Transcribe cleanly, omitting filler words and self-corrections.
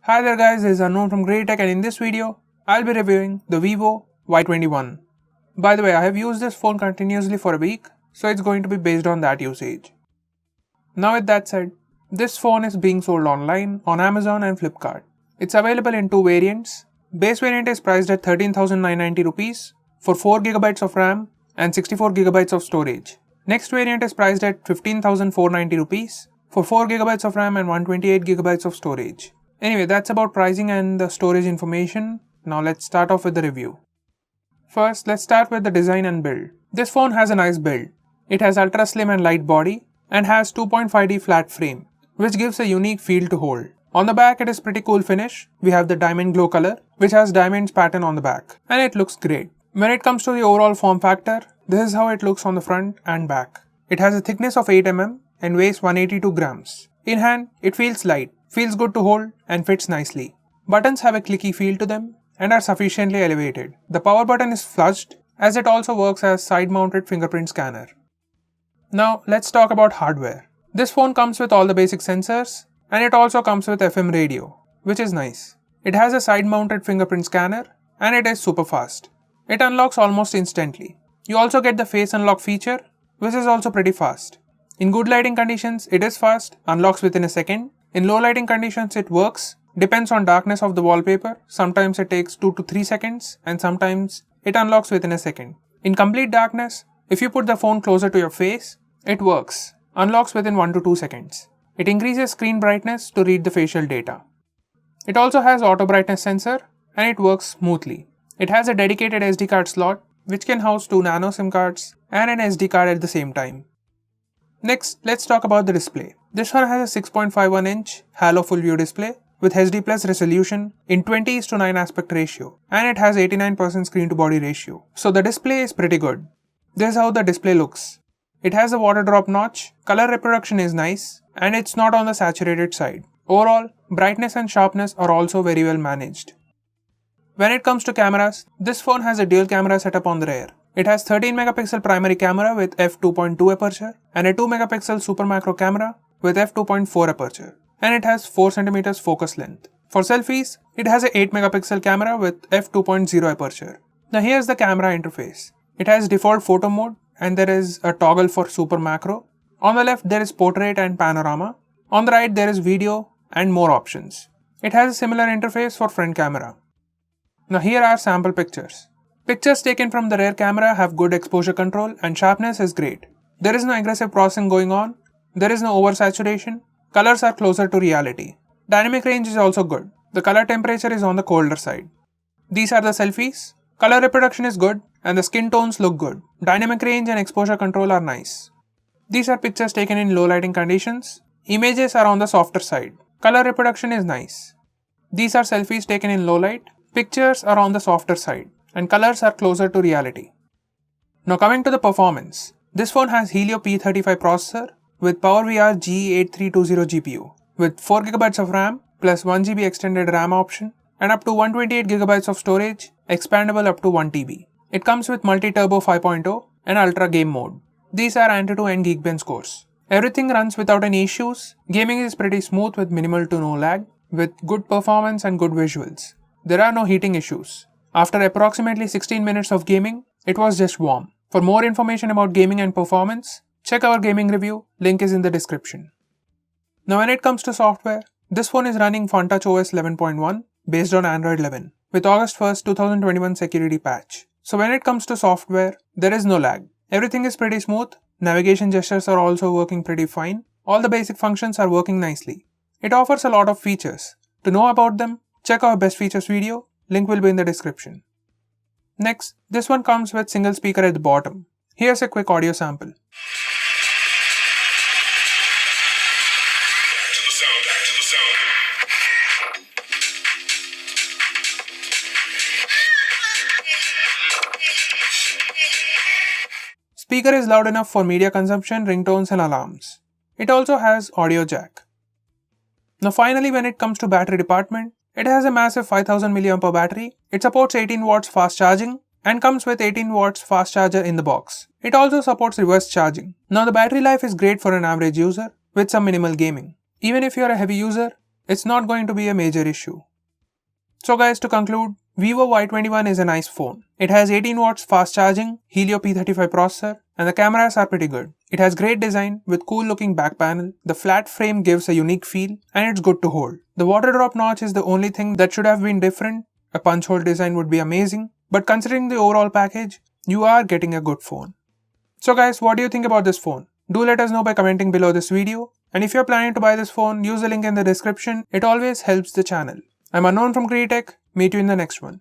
Hi there guys, this is Unknown from Greatech, and in this video, I'll be reviewing the Vivo Y21. By the way, I have used this phone continuously for a week, so it's going to be based on that usage. Now with that said, this phone is being sold online on Amazon and Flipkart. It's available in two variants. Base variant is priced at 13,990 rupees for 4GB of RAM and 64GB of storage. Next variant is priced at 15,490 rupees for 4GB of RAM and 128GB of storage. Anyway, that's about pricing and the storage information. Now let's start off with the review. First, let's start with the design and build. This phone has a nice build. It has ultra slim and light body and has 2.5D flat frame, which gives a unique feel to hold. On the back, it is pretty cool finish. We have the diamond glow color, which has diamonds pattern on the back, and it looks great. When it comes to the overall form factor, this is how it looks on the front and back. It has a thickness of 8 mm and weighs 182 grams. In hand, it feels light, feels good to hold, and fits nicely. Buttons have a clicky feel to them and are sufficiently elevated. The power button is flushed, as it also works as side-mounted fingerprint scanner. Now let's talk about hardware. This phone comes with all the basic sensors, and it also comes with FM radio, which is nice. It has a side-mounted fingerprint scanner, and it is super fast. It unlocks almost instantly. You also get the face unlock feature, which is also pretty fast. In good lighting conditions, it is fast, unlocks within a second. In low lighting conditions, it works, depends on darkness of the wallpaper. Sometimes it takes 2 to 3 seconds, and sometimes it unlocks within a second. In complete darkness, if you put the phone closer to your face, it works, unlocks within 1 to 2 seconds. It increases screen brightness to read the facial data. It also has auto brightness sensor, and it works smoothly. It has a dedicated SD card slot, which can house 2 nano SIM cards and an SD card at the same time. Next, let's talk about the display. This one has a 6.51-inch Halo Full View display with HD Plus resolution in 20:9 aspect ratio, and it has 89% screen to body ratio. So the display is pretty good. This is how the display looks. It has a water drop notch, color reproduction is nice, and it's not on the saturated side. Overall, brightness and sharpness are also very well managed. When it comes to cameras, this phone has a dual camera setup on the rear. It has 13 megapixel primary camera with f2.2 aperture and a 2 megapixel super macro camera with f2.4 aperture, and it has 4 cm focus length. For selfies, it has a 8 megapixel camera with f2.0 aperture. Now here's the camera interface. It has default photo mode, and there is a toggle for super macro. On the left there is portrait and panorama. On the right there is video and more options. It has a similar interface for front camera. Now here are sample pictures. Pictures taken from the rear camera have good exposure control and sharpness is great. There is no aggressive processing going on. There is no oversaturation. Colors are closer to reality. Dynamic range is also good. The color temperature is on the colder side. These are the selfies. Color reproduction is good and the skin tones look good. Dynamic range and exposure control are nice. These are pictures taken in low lighting conditions. Images are on the softer side. Color reproduction is nice. These are selfies taken in low light. Pictures are on the softer side and colors are closer to reality. Now coming to the performance. This phone has Helio P35 processor with PowerVR G8320 GPU with 4GB of RAM plus 1GB extended RAM option and up to 128GB of storage, expandable up to 1TB. It comes with Multi-Turbo 5.0 and Ultra Game mode. These are Antutu and Geekbench scores. Everything runs without any issues. Gaming is pretty smooth with minimal to no lag, with good performance and good visuals. There are no heating issues. After approximately 16 minutes of gaming, it was just warm. For more information about gaming and performance, check our gaming review, link is in the description. Now when it comes to software, this phone is running FunTouch OS 11.1 based on Android 11 with August 1st, 2021 security patch. So when it comes to software, there is no lag. Everything is pretty smooth, navigation gestures are also working pretty fine, all the basic functions are working nicely. It offers a lot of features. To know about them, check our best features video, link will be in the description. Next, this one comes with single speaker at the bottom. Here's a quick audio sample. Speaker is loud enough for media consumption, ringtones and alarms. It also has audio jack. Now finally, when it comes to battery department, it has a massive 5000 mAh battery. It supports 18 watts fast charging and comes with 18 watts fast charger in the box. It also supports reverse charging. Now the battery life is great for an average user with some minimal gaming. Even if you are a heavy user, it's not going to be a major issue. So guys, to conclude, Vivo Y21 is a nice phone. It has 18 watts fast charging, Helio P35 processor, and the cameras are pretty good. It has great design with cool looking back panel, the flat frame gives a unique feel, and it's good to hold. The water drop notch is the only thing that should have been different. A punch hole design would be amazing, but considering the overall package, you are getting a good phone. So guys, what do you think about this phone? Do let us know by commenting below this video, and if you're planning to buy this phone, use the link in the description. It always helps the channel. I'm Unknown from Createch. Meet you in the next one.